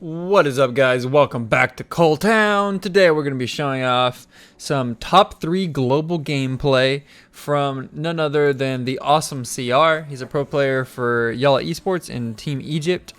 What is up, guys? Welcome back to Coltown. Today we're going to be showing off some top 3 global gameplay from none other than Theawesome CR. He's a pro player for Royale Esports in Team Egypt.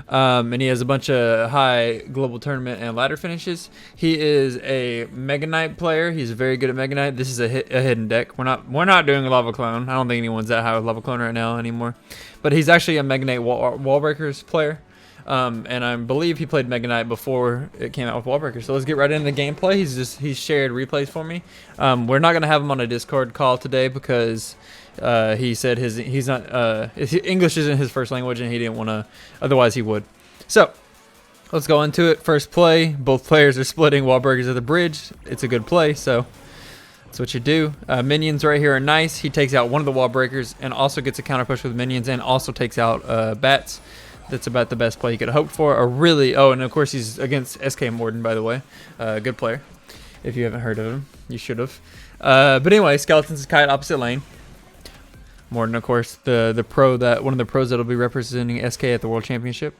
And he has a bunch of high global tournament and ladder finishes. He is a Mega Knight player. He's very good at Mega Knight. This is a hidden deck. We're not doing a Lava Clone. I don't think anyone's that high with Lava Clone right now anymore. But he's actually a Mega Knight wall breakers player. And I believe he played Mega Knight before it came out with Wallbreaker. So let's get right into the gameplay. He's shared replays for me. We're not gonna have him on a Discord call today because he said his English isn't his first language and he didn't want to. Otherwise he would. So let's go into it. First play. Both players are splitting Wallbreakers at the bridge. It's a good play. So that's what you do. Minions right here are nice. He takes out one of the Wallbreakers and also gets a counter push with minions and also takes out bats. That's about the best play you could have hoped for. And of course he's against SK Morden, by the way. Good player. If you haven't heard of him, you should have. But anyway, Skeletons is kite opposite lane. Morden, of course, the pro one of the pros that'll be representing SK at the World Championship.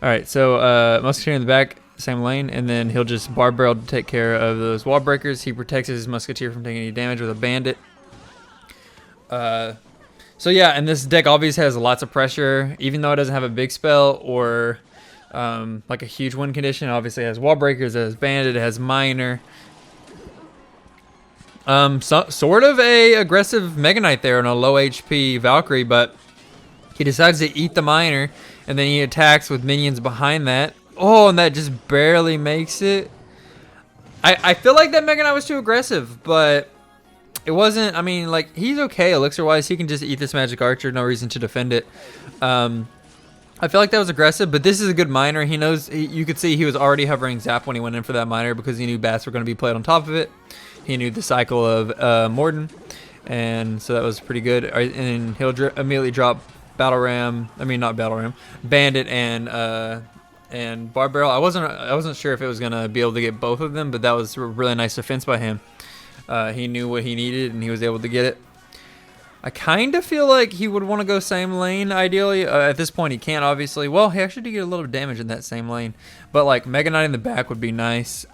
All right, so Musketeer in the back, same lane, and then he'll just bar barrel to take care of those wall breakers. He protects his Musketeer from taking any damage with a bandit. So yeah, and this deck obviously has lots of pressure, even though it doesn't have a big spell or like a huge win condition. It obviously has wall breakers, it has bandit, it has minor. Sort of a aggressive Mega Knight there on a low HP Valkyrie, but he decides to eat the minor, and then he attacks with minions behind that. Oh, and that just barely makes it. I feel like that Mega Knight was too aggressive, but it wasn't. I mean, like, he's okay elixir wise. He can just eat this magic archer. No reason to defend it. I feel like that was aggressive, but this is a good minor. He knows. You could see he was already hovering zap when he went in for that minor because he knew bats were going to be played on top of it. He knew the cycle of Morden, and so that was pretty good. And he'll immediately drop battle ram. I mean, not battle ram, bandit and bar barrel. I wasn't sure if it was going to be able to get both of them, but that was a really nice defense by him. He knew what he needed, and he was able to get it. I kind of feel like he would want to go same lane, ideally. At this point, he can't, obviously. Well, he actually did get a little damage in that same lane. But, like, Mega Knight in the back would be nice.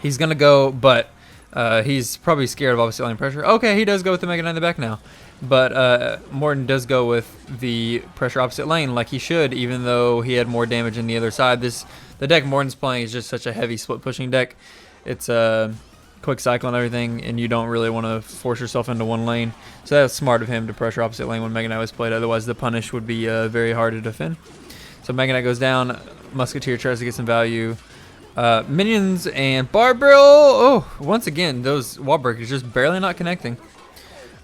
He's going to go, but he's probably scared of, obviously, lane pressure. Okay, he does go with the Mega Knight in the back now. But Morton does go with the pressure opposite lane, like he should, even though he had more damage on the other side. The deck Morton's playing is just such a heavy split-pushing deck. It's quick cycle and everything, and you don't really want to force yourself into one lane. So that's smart of him to pressure opposite lane when Mega Knight was played. Otherwise, the punish would be very hard to defend. So Mega Knight goes down. Musketeer tries to get some value. Minions and bar barrel. Oh, once again, those wall breakers just barely not connecting.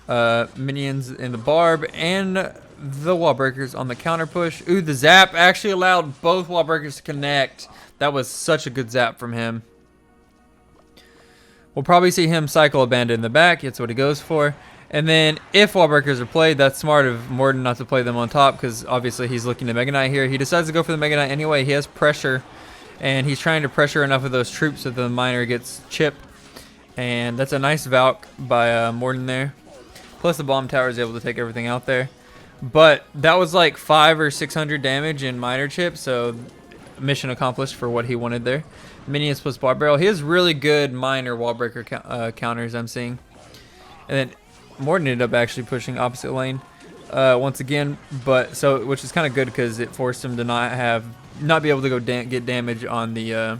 Minions in the barb and the wall breakers on the counter push. Ooh, the zap actually allowed both wall breakers to connect. That was such a good zap from him. We'll probably see him cycle a bandit in the back. That's what he goes for. And then if wallbreakers are played, that's smart of Morden not to play them on top because obviously he's looking to Mega Knight here. He decides to go for the Mega Knight anyway. He has pressure, and he's trying to pressure enough of those troops that the minor gets chipped. And that's a nice Valk by Morden there. Plus the bomb tower is able to take everything out there. But that was like 500 or 600 damage in minor chip, so mission accomplished for what he wanted there. Minions plus bar barrel. He has really good minor wall breaker counters I'm seeing. And then Morden ended up actually pushing opposite lane once again, which is kind of good because it forced him to not be able to go get damage on the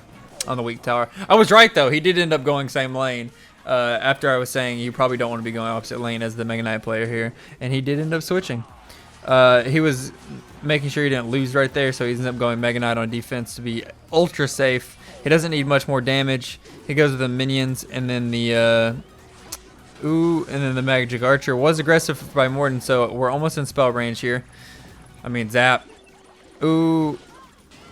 weak tower. I was right though. He did end up going same lane. After I was saying you probably don't want to be going opposite lane as the Mega Knight player here, and he did end up switching. He was making sure he didn't lose right there, so he ends up going Mega Knight on defense to be ultra safe. He doesn't need much more damage. He goes with the minions, and then the Magic Archer was aggressive by Morden, so we're almost in spell range here. I mean, zap. Ooh,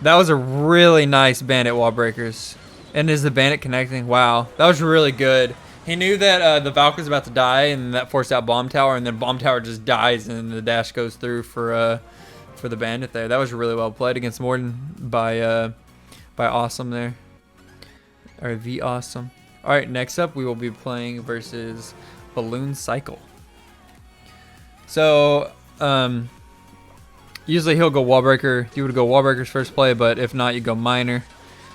that was a really nice bandit wall breakers. And is the bandit connecting? Wow, that was really good. He knew that the Valk was about to die, and that forced out bomb tower, and then bomb tower just dies, and the dash goes through for the bandit there. That was really well played against Morden by Awesome there. Or Theawesome. Alright, next up we will be playing versus Balloon Cycle. So Usually he'll go wall breaker. You would go wall breakers first play, but if not, you go miner.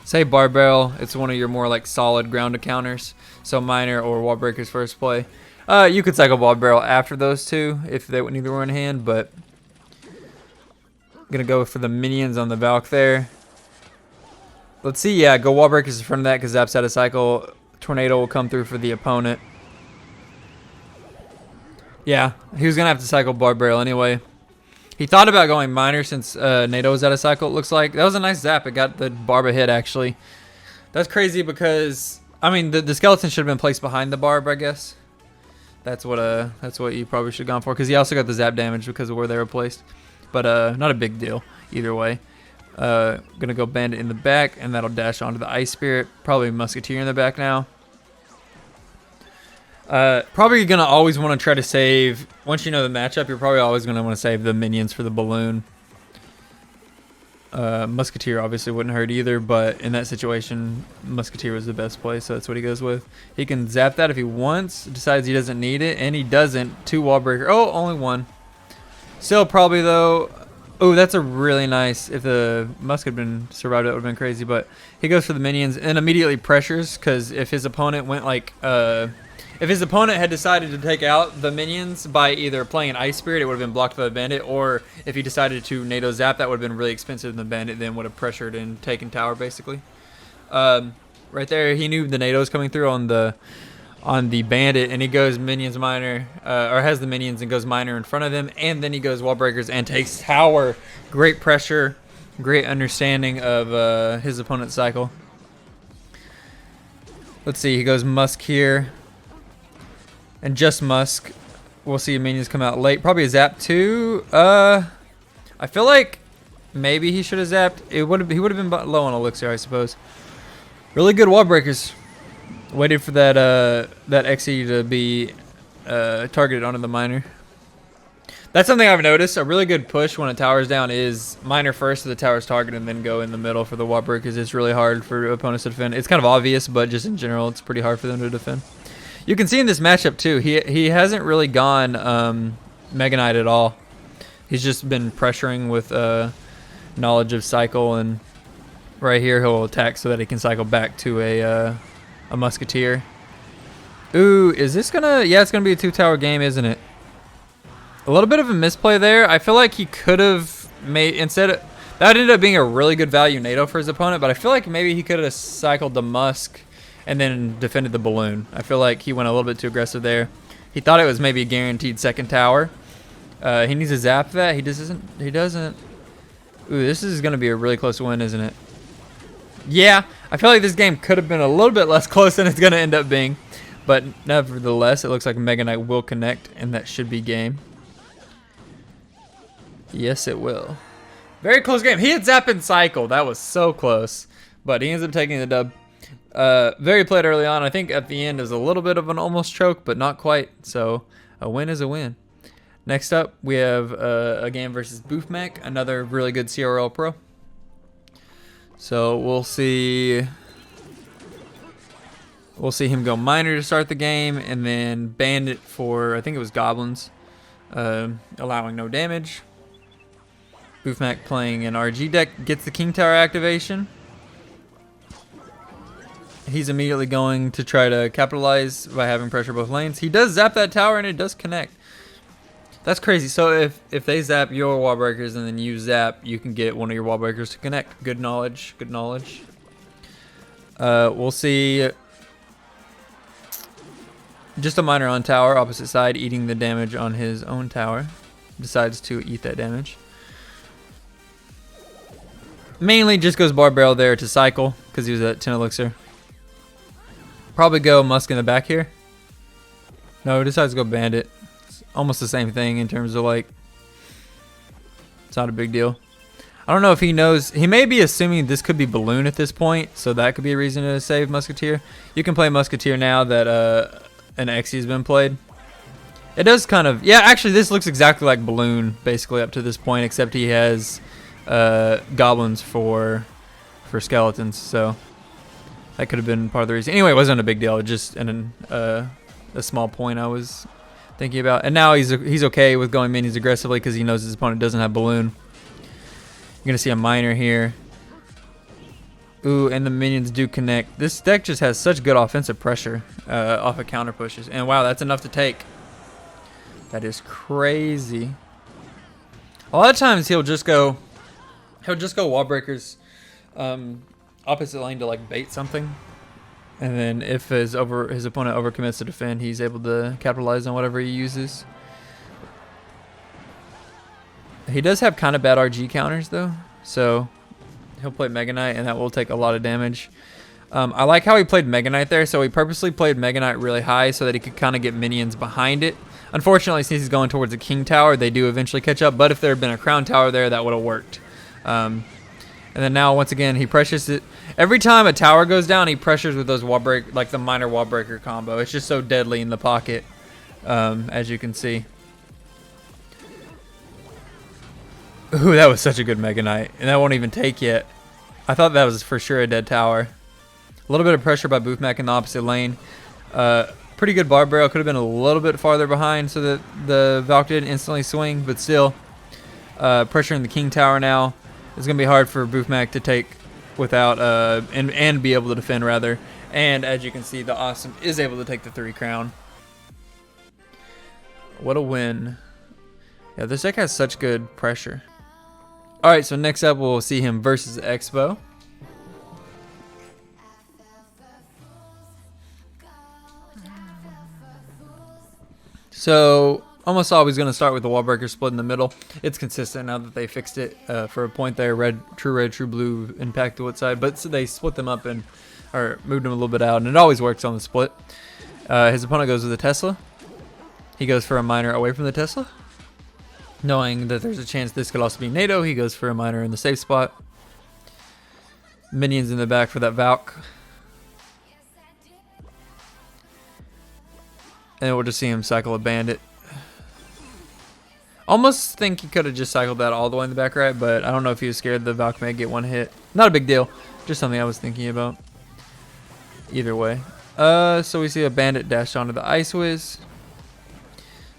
Say bar barrel. It's one of your more like solid ground counters. So miner or wall breakers first play. You could cycle bar barrel after those two if they neither were in hand, but gonna go for the minions on the Valk there. Let's see. Yeah, go wall breakers in front of that because Zap's out of cycle. Tornado will come through for the opponent. Yeah, he was gonna have to cycle bar barrel anyway. He thought about going miner since NATO was out of cycle, it looks like. That was a nice zap. It got the barb a hit, actually. That's crazy because, I mean, the skeleton should have been placed behind the barb, I guess. That's what you probably should have gone for, because he also got the zap damage because of where they were placed. But not a big deal either way. Gonna go bandit in the back, and that'll dash onto the ice spirit. Probably musketeer in the back now. Probably gonna always want to try to save, once you know the matchup, you're probably always gonna want to save the minions for the balloon. Musketeer obviously wouldn't hurt either, but in that situation, Musketeer was the best play, so that's what he goes with. He can zap that if he wants, decides he doesn't need it, and he doesn't. 2 wall breaker. Oh, only 1. Still probably though. Oh, that's a really nice. If the Musk had been survived, that would have been crazy. But he goes for the minions and immediately pressures, because if his opponent went like if his opponent had decided to take out the minions by either playing an Ice Spirit, it would have been blocked by the Bandit, or if he decided to NATO Zap, that would have been really expensive, and the Bandit then would have pressured and taken tower, basically. Right there, he knew the NATO was coming through on the Bandit, and he goes minions miner, or has the minions and goes miner in front of them, and then he goes wall breakers and takes tower. Great pressure, great understanding of his opponent's cycle. Let's see, he goes Musk here. And just Musk. We'll see minions come out late. Probably a zap too. I feel like maybe he should have zapped. He would have been low on elixir, I suppose. Really good wall breakers. Waited for that that XE to be targeted onto the miner. That's something I've noticed. A really good push when a tower's down is miner first so the tower's targeted, and then go in the middle for the wall breakers. It's really hard for opponents to defend. It's kind of obvious, but just in general, it's pretty hard for them to defend. You can see in this matchup too, he hasn't really gone Mega Knight at all. He's just been pressuring with knowledge of cycle, and right here he'll attack so that he can cycle back to a musketeer. Ooh, is this gonna? Yeah, it's gonna be a 2-tower game, isn't it? A little bit of a misplay there. I feel like he could have made that ended up being a really good value NATO for his opponent, but I feel like maybe he could have cycled the Musk and then defended the balloon. I feel like he went a little bit too aggressive there. He thought it was maybe a guaranteed second tower. He needs to zap that. He doesn't. Ooh, this is going to be a really close win, isn't it? Yeah, I feel like this game could have been a little bit less close than it's going to end up being. But nevertheless, it looks like Mega Knight will connect, and that should be game. Yes, it will. Very close game. He had zap and cycle. That was so close. But he ends up taking the dub. Very played early on. I think at the end is a little bit of an almost choke, but not quite. So a win is a win. Next up, we have a game versus Boofmac, another really good CRL pro. So we'll see him go miner to start the game, and then bandit for, I think it was goblins, allowing no damage. Boofmac playing an RG deck gets the King Tower activation. He's immediately going to try to capitalize by having pressure both lanes. He does zap that tower, and it does connect. That's crazy. So if they zap your wall breakers and then you zap, you can get one of your wall breakers to connect. Good knowledge. Good knowledge. We'll see. Just a miner on tower, opposite side, eating the damage on his own tower. Decides to eat that damage. Mainly just goes bar barrel there to cycle because he was at 10 elixir. Probably go Musk in the back here. No, he decides to go bandit. It's almost the same thing in terms of like, it's not a big deal. I don't know if he knows. He may be assuming this could be balloon at this point, so that could be a reason to save musketeer. You can play musketeer now that an XE has been played. It does kind of, yeah, actually this looks exactly like balloon basically up to this point, except he has goblins for skeletons, so that could have been part of the reason. Anyway, it wasn't a big deal, just a small point I was thinking about. And now he's okay with going minions aggressively because he knows his opponent doesn't have balloon. You're gonna see a miner here. Ooh, and the minions do connect. This deck just has such good offensive pressure off of counter pushes. And wow, that's enough to take. That is crazy. A lot of times he'll just go wall breakers opposite lane to like bait something. And then if his opponent overcommits to defend, he's able to capitalize on whatever he uses. He does have kind of bad RG counters though, so he'll play Mega Knight, and that will take a lot of damage. I like how he played Mega Knight there, so he purposely played Mega Knight really high so that he could kind of get minions behind it. Unfortunately, since he's going towards a King Tower, they do eventually catch up, but if there had been a Crown Tower there, that would have worked. And then now, once again, he pressures it. Every time a tower goes down, he pressures with those wall break, like the minor wall breaker combo. It's just so deadly in the pocket, as you can see. Ooh, that was such a good Mega Knight, and that won't even take yet. I thought that was for sure a dead tower. A little bit of pressure by Boofmac in the opposite lane. Pretty good bar barrel. Could have been a little bit farther behind so that the Valk didn't instantly swing, but still, pressure in the King Tower now. It's going to be hard for Boofmac to take without, and be able to defend rather. And as you can see, the Awesome is able to take the 3 crown. What a win. Yeah, this deck has such good pressure. Alright, so next up we'll see him versus Expo. So, almost always going to start with the wall breaker split in the middle. It's consistent now that they fixed it for a point there. Red, true blue impact to what side. But so they split them up or moved them a little bit out, and it always works on the split. His opponent goes with a Tesla. He goes for a miner away from the Tesla. Knowing that there's a chance this could also be NATO, he goes for a miner in the safe spot. Minions in the back for that Valk. And we'll just see him cycle a bandit. Almost think he could have just cycled that all the way in the back right, but I don't know if he was scared the Valk may get one hit. Not a big deal. Just something I was thinking about. Either way. So we see a bandit dash onto the Ice Whiz.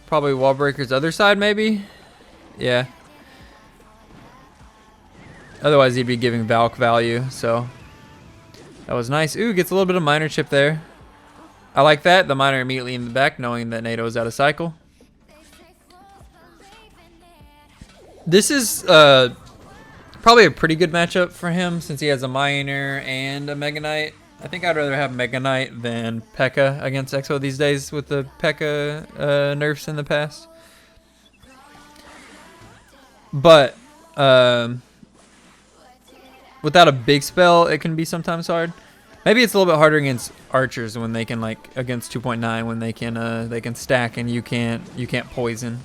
Probably wall breakers other side maybe. Yeah. Otherwise he'd be giving Valk value, so that was nice. Ooh, gets a little bit of miner chip there. I like that. The miner immediately in the back, knowing that NATO is out of cycle. This is probably a pretty good matchup for him since he has a miner and a Mega Knight. I think I'd rather have Mega Knight than P.E.K.K.A. against Expo these days with the P.E.K.K.A. nerfs in the past. But without a big spell, it can be sometimes hard. Maybe it's a little bit harder against archers when they can, like, against 2.9 when they can stack and you can't poison.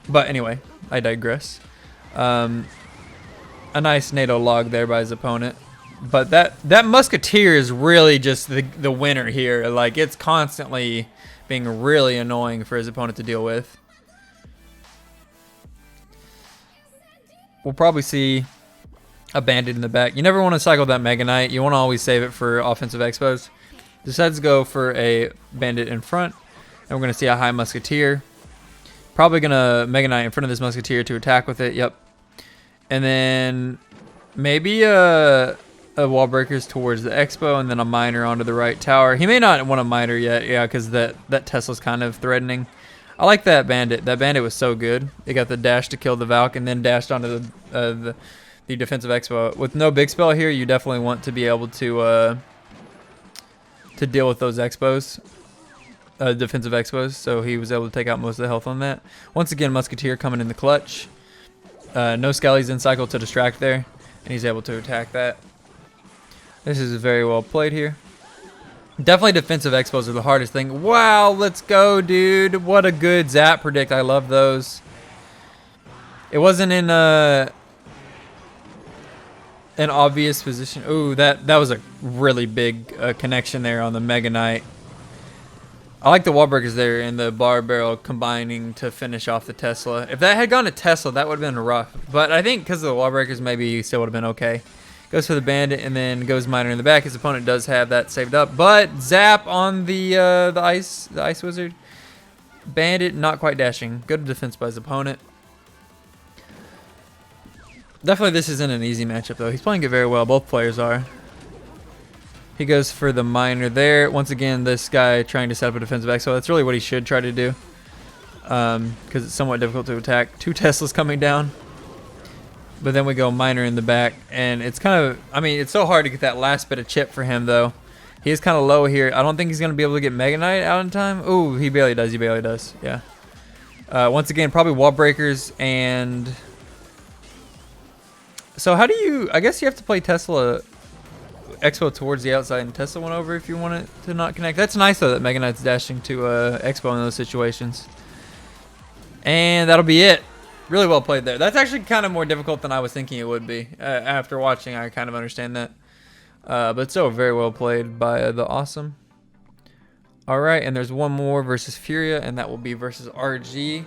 But anyway, I digress. A nice NATO log there by his opponent. But that Musketeer is really just the winner here. Like, it's constantly being really annoying for his opponent to deal with. We'll probably see a bandit in the back. You never want to cycle that Mega Knight. You want to always save it for offensive expos. Decides to go for a bandit in front. And we're going to see a high Musketeer. Probably going to Mega Knight in front of this Musketeer to attack with it. Yep. And then maybe a wall breakers towards the Expo and then a miner onto the right tower. He may not want a miner yet, yeah, because that Tesla's kind of threatening. I like that bandit. That bandit was so good. It got the dash to kill the Valk and then dashed onto the defensive Expo. With no big spell here, you definitely want to be able to deal with those Expos, defensive Expos. So he was able to take out most of the health on that. Once again, Musketeer coming in the clutch. No Skellies in cycle to distract there, and he's able to attack that. This is very well played here. Definitely defensive expos are the hardest thing. Wow, let's go, dude. What a good zap predict. I love those. It wasn't in an obvious position. Ooh, that was a really big connection there on the Mega Knight. I like the wall breakers there and the bar barrel combining to finish off the Tesla. If that had gone to Tesla, that would have been rough. But I think because of the wall breakers, maybe he still would have been okay. Goes for the bandit and then goes miner in the back. His opponent does have that saved up, but zap on the ice wizard. Bandit not quite dashing. Good defense by his opponent. Definitely this isn't an easy matchup though. He's playing it very well. Both players are. He goes for the miner there. Once again, this guy trying to set up a defensive X. So that's really what he should try to do. Because it's somewhat difficult to attack. 2 Teslas coming down. But then we go miner in the back. And it's kind of, I mean, it's so hard to get that last bit of chip for him though. He is kind of low here. I don't think he's going to be able to get Mega Knight out in time. Ooh, he barely does. He barely does. Yeah. Once again, probably wall breakers and... So how do you... I guess you have to play Tesla Expo towards the outside and Tesla one over if you want it to not connect. That's nice though that Mega Knight's dashing to Expo in those situations. And that'll be it. Really well played there. That's actually kind of more difficult than I was thinking it would be. After watching, I kind of understand that. But still very well played by the Awesome. Alright, and there's one more versus Furia, and that will be versus RG.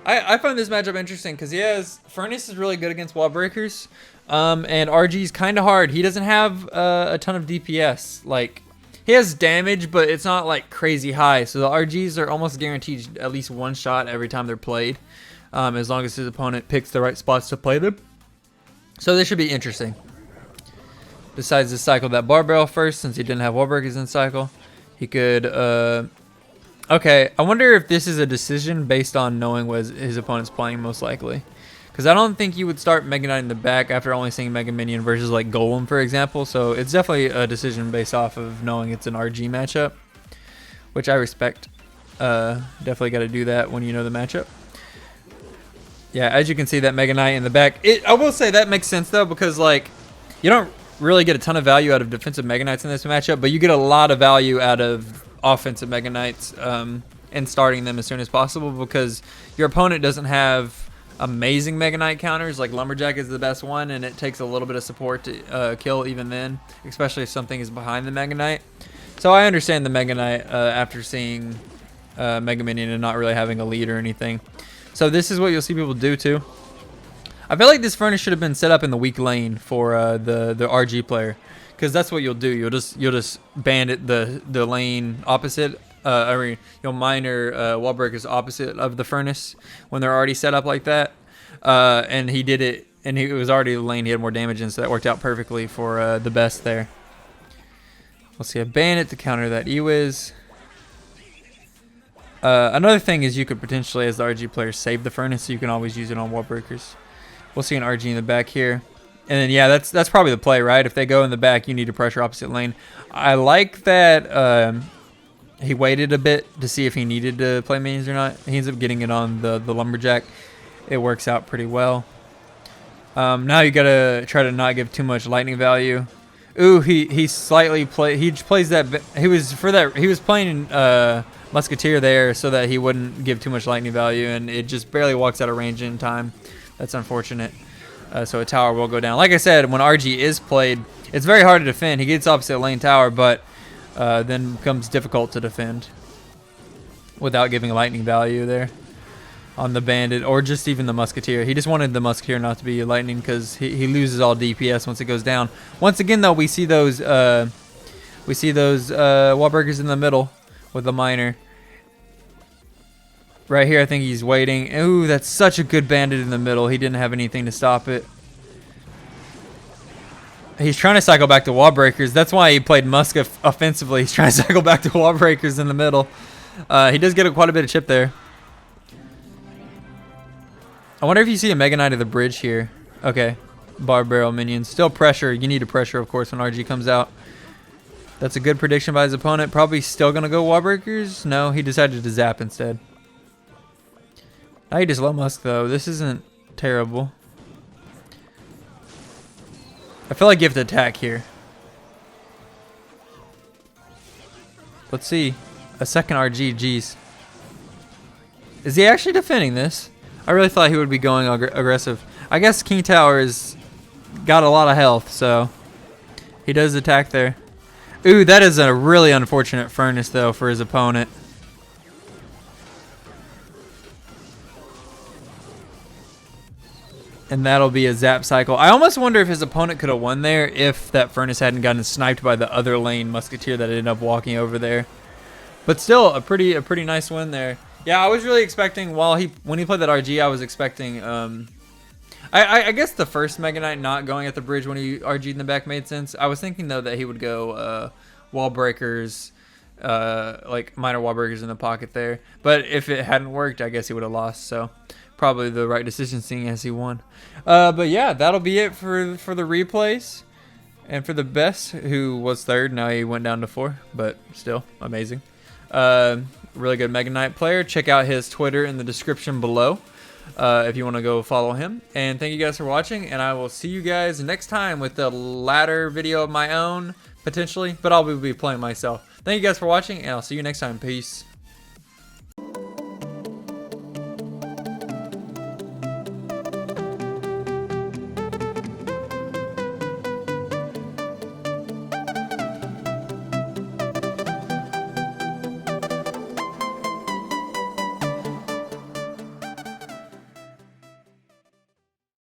I find this matchup interesting because he has... Furnace is really good against wall breakers. And RG's kind of hard. He doesn't have a ton of DPS. Like, he has damage, but it's not like crazy high. So the RGs are almost guaranteed at least 1 shot every time they're played. As long as his opponent picks the right spots to play them. So this should be interesting. Decides to cycle that bar barrel first since he didn't have wall breakers in cycle. He could... Okay, I wonder if this is a decision based on knowing what his opponent's playing most likely. Because I don't think you would start Mega Knight in the back after only seeing Mega Minion versus like Golem, for example. So it's definitely a decision based off of knowing it's an RG matchup, which I respect. Definitely got to do that when you know the matchup. Yeah, as you can see, that Mega Knight in the back. I will say that makes sense though, because like you don't really get a ton of value out of defensive Mega Knights in this matchup, but you get a lot of value out of offensive Mega Knights and starting them as soon as possible, because your opponent doesn't have amazing Mega Knight counters. Like Lumberjack is the best one, and it takes a little bit of support to kill even then, especially if something is behind the Mega Knight. So I understand the Mega Knight after seeing Mega Minion and not really having a lead or anything. So this is what you'll see people do too. I feel like this furnace should have been set up in the weak lane for the RG player, because that's what you'll do. You'll just bandit the lane opposite. I mean, you'll miner wall breakers opposite of the furnace when they're already set up like that. And he did it, and it was already the lane he had more damage in, so that worked out perfectly for the best there. We'll see a bandit to counter that E-Wiz. Another thing is you could potentially, as the RG player, save the furnace, so you can always use it on wall breakers. We'll see an RG in the back here. And then, yeah, that's probably the play, right? If they go in the back, you need to pressure opposite lane. I like that he waited a bit to see if he needed to play minions or not. He ends up getting it on the Lumberjack. It works out pretty well. Now you got to try to not give too much lightning value. Ooh, he slightly plays that. He was playing Musketeer there so that he wouldn't give too much lightning value, and it just barely walks out of range in time. That's unfortunate. So a tower will go down. Like I said, when RG is played, it's very hard to defend. He gets opposite lane tower, but then becomes difficult to defend without giving lightning value there on the bandit or just even the musketeer. He just wanted the musketeer not to be lightning because he loses all DPS once it goes down. Once again, though, we see those wall breakers in the middle with the miner. Right here, I think he's waiting. Ooh, that's such a good bandit in the middle. He didn't have anything to stop it. He's trying to cycle back to wall breakers. That's why he played Musk offensively. He's trying to cycle back to wall breakers in the middle. He does get quite a bit of chip there. I wonder if you see a Mega Knight of the bridge here. Okay. Bar barrel minions. Still pressure. You need to pressure, of course, when RG comes out. That's a good prediction by his opponent. Probably still going to go wall breakers. No, he decided to zap instead. Now he just low Musk, though. This isn't terrible. I feel like you have to attack here. Let's see. A second RG. Jeez. Is he actually defending this? I really thought he would be going aggressive. I guess King Tower has got a lot of health, so he does attack there. Ooh, that is a really unfortunate furnace, though, for his opponent. And that'll be a zap cycle. I almost wonder if his opponent could have won there if that furnace hadn't gotten sniped by the other lane musketeer that ended up walking over there. But still, a pretty nice win there. Yeah, I was really expecting when he played that RG, I was expecting I guess the first Mega Knight not going at the bridge when he RG'd in the back made sense. I was thinking though that he would go wall breakers, like minor wall breakers in the pocket there. But if it hadn't worked, I guess he would have lost. So probably the right decision seeing as he won. But yeah, that'll be it for the replays. And for the best, who was third, now he went down to 4, but still amazing. Really good Mega Knight player. Check out his Twitter in the description below if you want to go follow him. And thank you guys for watching, and I will see you guys next time with the ladder video of my own, potentially, but I'll be playing myself. Thank you guys for watching, and I'll see you next time. Peace.